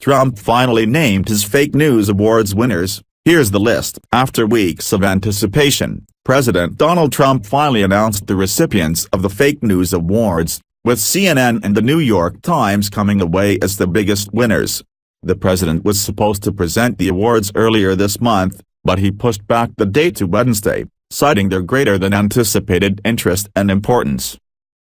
Trump finally named his fake news awards winners. Here's the list. After weeks of anticipation, President Donald Trump finally announced the recipients of the fake news awards, with CNN and the New York Times coming away as the biggest winners. The president was supposed to present the awards earlier this month, but he pushed back the date to Wednesday, citing their greater than anticipated interest and importance.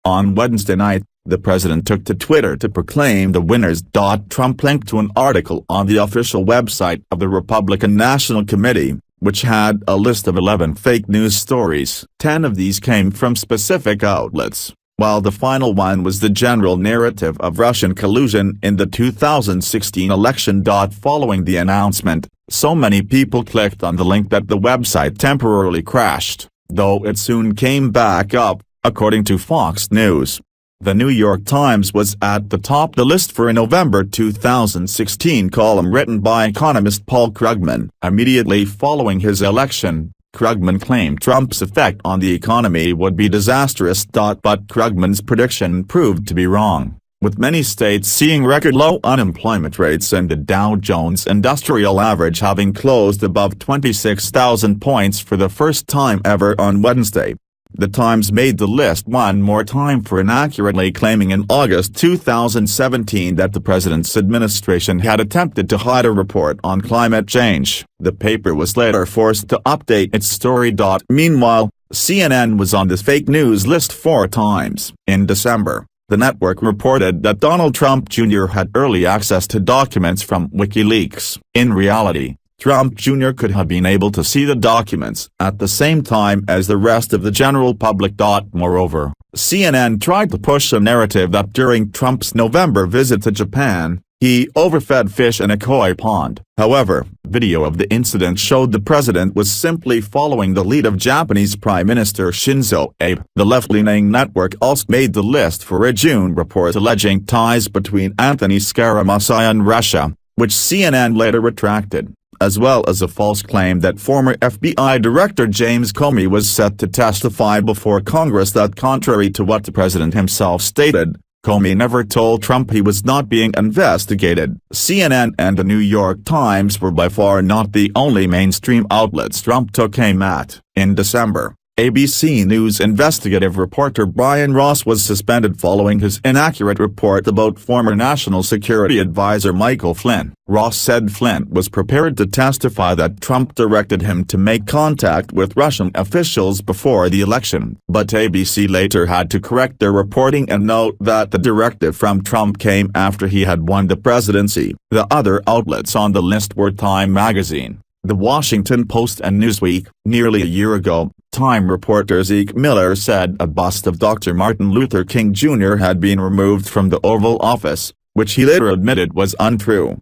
On Wednesday night, the president took to Twitter to proclaim the winners. Trump linked to an article on the official website of the Republican National Committee, which had a list of 11 fake news stories. 10 of these came from specific outlets, while the final one was the general narrative of Russian collusion in the 2016 election. Following the announcement, so many people clicked on the link that the website temporarily crashed, though it soon came back up, according to Fox News. The New York Times was at the top of the list for a November 2016 column written by economist Paul Krugman. Immediately following his election, Krugman claimed Trump's effect on the economy would be disastrous. But Krugman's prediction proved to be wrong, with many states seeing record low unemployment rates and the Dow Jones Industrial Average having closed above 26,000 points for the first time ever on Wednesday. The Times made the list one more time for inaccurately claiming in August 2017 that the president's administration had attempted to hide a report on climate change. The paper was later forced to update its story. Meanwhile, CNN was on this fake news list 4 times. In December, the network reported that Donald Trump Jr. had early access to documents from WikiLeaks. In reality, Trump Jr. could have been able to see the documents at the same time as the rest of the general public. Moreover, CNN tried to push a narrative that during Trump's November visit to Japan, he overfed fish in a koi pond. However, video of the incident showed the president was simply following the lead of Japanese Prime Minister Shinzo Abe. The left-leaning network also made the list for a June report alleging ties between Anthony Scaramucci and Russia, which CNN later retracted, as well as a false claim that former FBI Director James Comey was set to testify before Congress. Contrary to what the president himself stated, Comey never told Trump he was not being investigated. CNN and the New York Times were by far not the only mainstream outlets Trump took aim at. In December, ABC News investigative reporter Brian Ross was suspended following his inaccurate report about former National Security Advisor Michael Flynn. Ross said Flynn was prepared to testify that Trump directed him to make contact with Russian officials before the election, but ABC later had to correct their reporting and note that the directive from Trump came after he had won the presidency. The other outlets on the list were Time magazine, The Washington Post and Newsweek. Nearly a year ago, Time reporter Zeke Miller said a bust of Dr. Martin Luther King Jr. had been removed from the Oval Office, which he later admitted was untrue.